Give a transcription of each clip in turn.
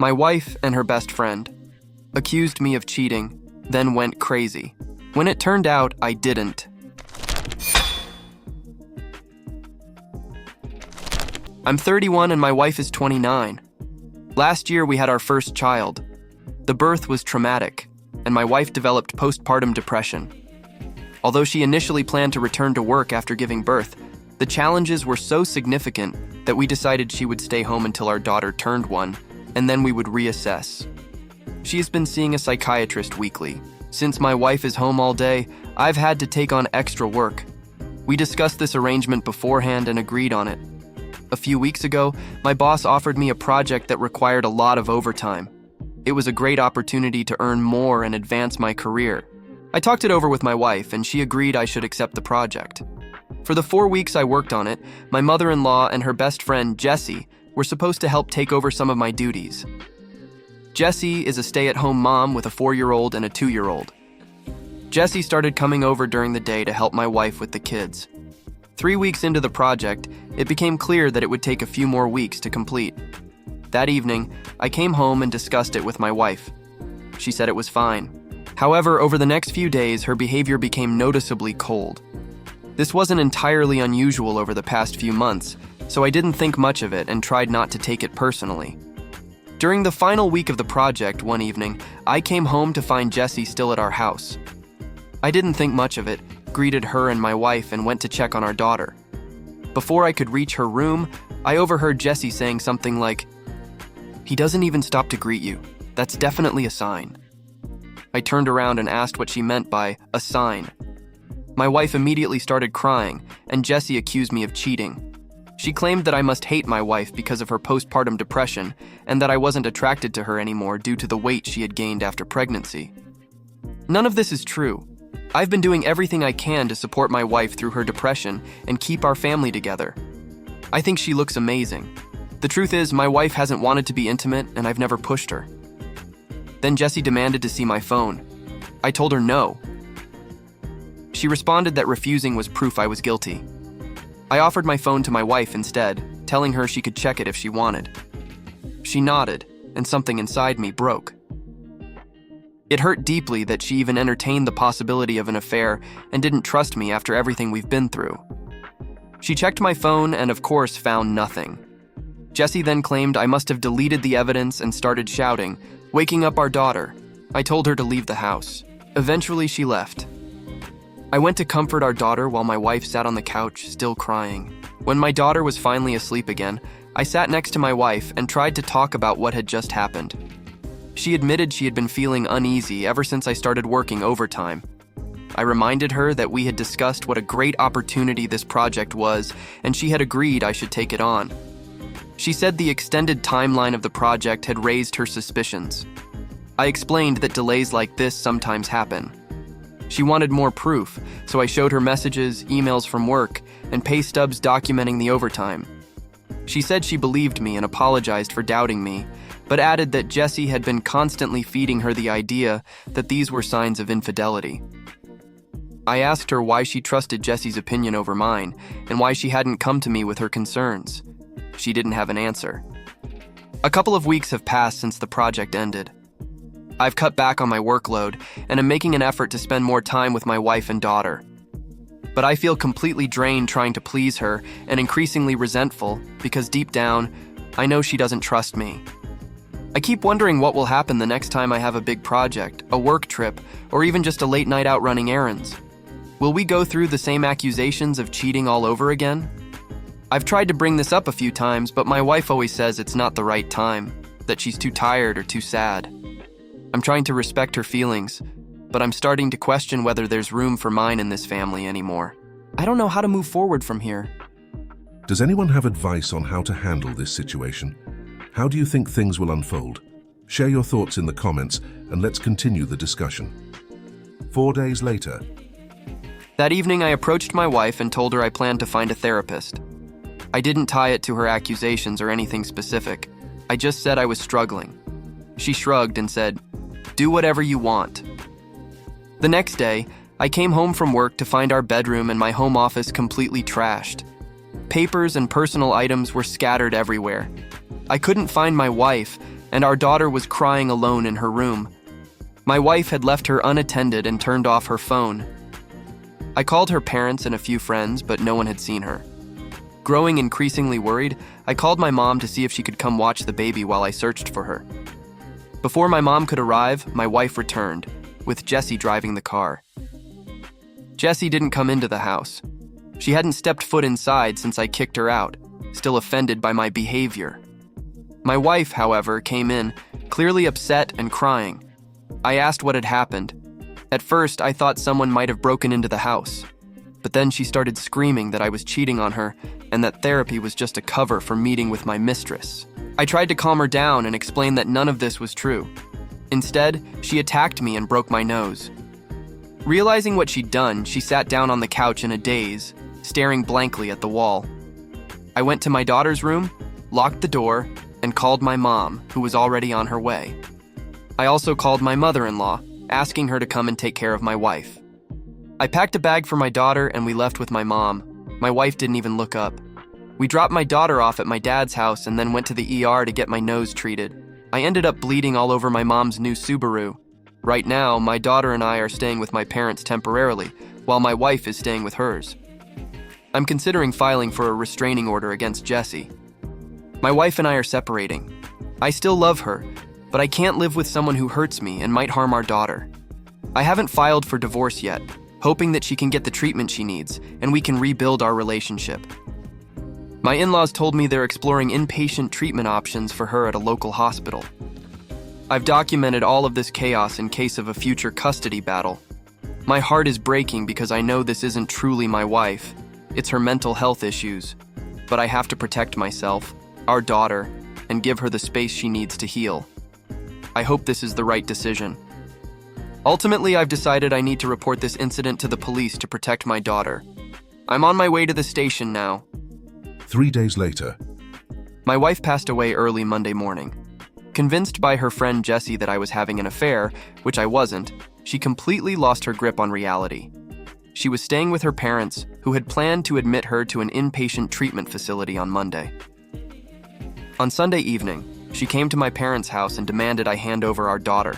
My wife and her best friend accused me of cheating, then went crazy. When it turned out I didn't. I'm 31 and my wife is 29. Last year we had our first child. The birth was traumatic, and my wife developed postpartum depression. Although she initially planned to return to work after giving birth, the challenges were so significant that we decided she would stay home until our daughter turned 1, and then we would reassess. She has been seeing a psychiatrist weekly. Since my wife is home all day, I've had to take on extra work. We discussed this arrangement beforehand and agreed on it. A few weeks ago, my boss offered me a project that required a lot of overtime. It was a great opportunity to earn more and advance my career. I talked it over with my wife, and she agreed I should accept the project. For the 4 weeks I worked on it, my mother-in-law and her best friend, Jessi, were supposed to help take over some of my duties. Jessi is a stay-at-home mom with a 4-year-old and a 2-year-old. Jessi started coming over during the day to help my wife with the kids. 3 weeks into the project, it became clear that it would take a few more weeks to complete. That evening, I came home and discussed it with my wife. She said it was fine. However, over the next few days, her behavior became noticeably cold. This wasn't entirely unusual over the past few months, so I didn't think much of it and tried not to take it personally. During the final week of the project one evening, I came home to find Jessi still at our house. I didn't think much of it, greeted her and my wife, and went to check on our daughter. Before I could reach her room, I overheard Jessi saying something like, "He doesn't even stop to greet you. That's definitely a sign." I turned around and asked what she meant by a sign. My wife immediately started crying, and Jessi accused me of cheating. She claimed that I must hate my wife because of her postpartum depression and that I wasn't attracted to her anymore due to the weight she had gained after pregnancy. None of this is true. I've been doing everything I can to support my wife through her depression and keep our family together. I think she looks amazing. The truth is, my wife hasn't wanted to be intimate, and I've never pushed her. Then Jessi demanded to see my phone. I told her no. She responded that refusing was proof I was guilty. I offered my phone to my wife instead, telling her she could check it if she wanted. She nodded, and something inside me broke. It hurt deeply that she even entertained the possibility of an affair and didn't trust me after everything we've been through. She checked my phone and, of course, found nothing. Jessi then claimed I must have deleted the evidence and started shouting, waking up our daughter. I told her to leave the house. Eventually, she left. I went to comfort our daughter while my wife sat on the couch, still crying. When my daughter was finally asleep again, I sat next to my wife and tried to talk about what had just happened. She admitted she had been feeling uneasy ever since I started working overtime. I reminded her that we had discussed what a great opportunity this project was, and she had agreed I should take it on. She said the extended timeline of the project had raised her suspicions. I explained that delays like this sometimes happen. She wanted more proof, so I showed her messages, emails from work, and pay stubs documenting the overtime. She said she believed me and apologized for doubting me, but added that Jessi had been constantly feeding her the idea that these were signs of infidelity. I asked her why she trusted Jessi's opinion over mine, and why she hadn't come to me with her concerns. She didn't have an answer. A couple of weeks have passed since the project ended. I've cut back on my workload, and am making an effort to spend more time with my wife and daughter. But I feel completely drained trying to please her, and increasingly resentful, because deep down, I know she doesn't trust me. I keep wondering what will happen the next time I have a big project, a work trip, or even just a late night out running errands. Will we go through the same accusations of cheating all over again? I've tried to bring this up a few times, but my wife always says it's not the right time, that she's too tired or too sad. I'm trying to respect her feelings, but I'm starting to question whether there's room for mine in this family anymore. I don't know how to move forward from here. Does anyone have advice on how to handle this situation? How do you think things will unfold? Share your thoughts in the comments and let's continue the discussion. 4 days later. That evening, I approached my wife and told her I planned to find a therapist. I didn't tie it to her accusations or anything specific. I just said I was struggling. She shrugged and said, "Do whatever you want." The next day, I came home from work to find our bedroom and my home office completely trashed. Papers and personal items were scattered everywhere. I couldn't find my wife, and our daughter was crying alone in her room. My wife had left her unattended and turned off her phone. I called her parents and a few friends, but no one had seen her. Growing increasingly worried, I called my mom to see if she could come watch the baby while I searched for her. Before my mom could arrive, my wife returned, with Jessi driving the car. Jessi didn't come into the house. She hadn't stepped foot inside since I kicked her out, still offended by my behavior. My wife, however, came in, clearly upset and crying. I asked what had happened. At first, I thought someone might have broken into the house. But then she started screaming that I was cheating on her and that therapy was just a cover for meeting with my mistress. I tried to calm her down and explain that none of this was true. Instead, she attacked me and broke my nose. Realizing what she'd done, she sat down on the couch in a daze, staring blankly at the wall. I went to my daughter's room, locked the door, and called my mom, who was already on her way. I also called my mother-in-law, asking her to come and take care of my wife. I packed a bag for my daughter and we left with my mom. My wife didn't even look up. We dropped my daughter off at my dad's house and then went to the ER to get my nose treated. I ended up bleeding all over my mom's new Subaru. Right now, my daughter and I are staying with my parents temporarily, while my wife is staying with hers. I'm considering filing for a restraining order against Jessi. My wife and I are separating. I still love her, but I can't live with someone who hurts me and might harm our daughter. I haven't filed for divorce yet, hoping that she can get the treatment she needs and we can rebuild our relationship. My in-laws told me they're exploring inpatient treatment options for her at a local hospital. I've documented all of this chaos in case of a future custody battle. My heart is breaking because I know this isn't truly my wife. It's her mental health issues. But I have to protect myself, our daughter, and give her the space she needs to heal. I hope this is the right decision. Ultimately, I've decided I need to report this incident to the police to protect my daughter. I'm on my way to the station now. 3 days later. My wife passed away early Monday morning. Convinced by her friend Jessi that I was having an affair, which I wasn't, she completely lost her grip on reality. She was staying with her parents, who had planned to admit her to an inpatient treatment facility on Monday. On Sunday evening, she came to my parents' house and demanded I hand over our daughter.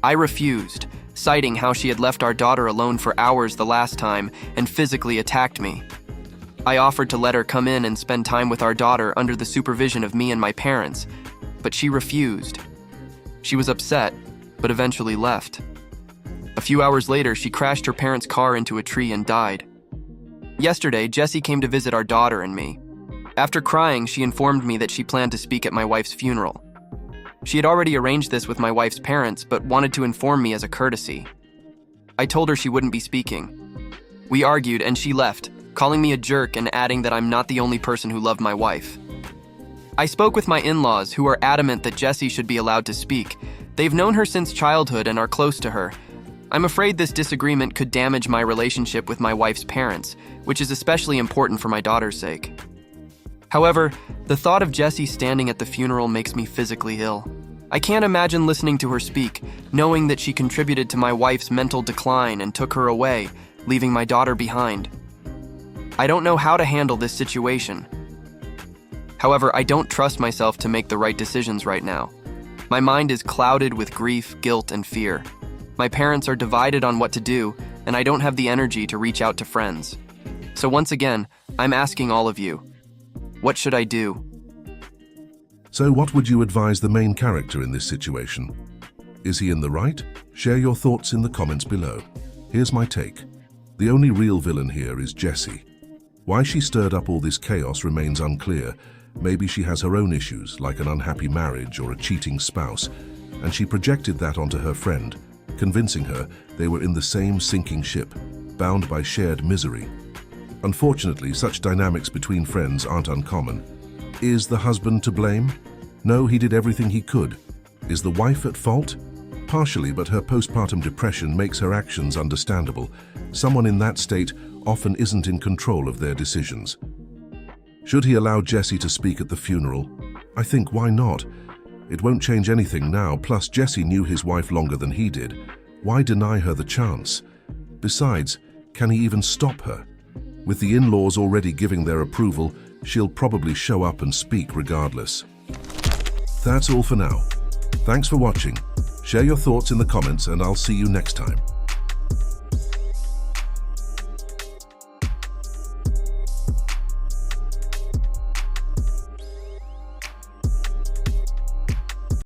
I refused, citing how she had left our daughter alone for hours the last time and physically attacked me. I offered to let her come in and spend time with our daughter under the supervision of me and my parents, but she refused. She was upset, but eventually left. A few hours later, she crashed her parents' car into a tree and died. Yesterday, Jessi came to visit our daughter and me. After crying, she informed me that she planned to speak at my wife's funeral. She had already arranged this with my wife's parents, but wanted to inform me as a courtesy. I told her she wouldn't be speaking. We argued and she left, calling me a jerk and adding that I'm not the only person who loved my wife. I spoke with my in-laws, who are adamant that Jessi should be allowed to speak. They've known her since childhood and are close to her. I'm afraid this disagreement could damage my relationship with my wife's parents, which is especially important for my daughter's sake. However, the thought of Jessi standing at the funeral makes me physically ill. I can't imagine listening to her speak, knowing that she contributed to my wife's mental decline and took her away, leaving my daughter behind. I don't know how to handle this situation. However, I don't trust myself to make the right decisions right now. My mind is clouded with grief, guilt, and fear. My parents are divided on what to do, and I don't have the energy to reach out to friends. So once again, I'm asking all of you, what should I do? So what would you advise the main character in this situation? Is he in the right? Share your thoughts in the comments below. Here's my take. The only real villain here is Jessi. Why she stirred up all this chaos remains unclear. Maybe she has her own issues, like an unhappy marriage or a cheating spouse, and she projected that onto her friend, convincing her they were in the same sinking ship, bound by shared misery. Unfortunately, such dynamics between friends aren't uncommon. Is the husband to blame? No, he did everything he could. Is the wife at fault? Partially, but her postpartum depression makes her actions understandable. Someone in that state often isn't in control of their decisions. Should he allow Jessi to speak at the funeral? I think, why not? It won't change anything now, plus Jessi knew his wife longer than he did. Why deny her the chance? Besides, can he even stop her? With the in-laws already giving their approval, she'll probably show up and speak regardless. That's all for now. Thanks for watching. Share your thoughts in the comments and I'll see you next time.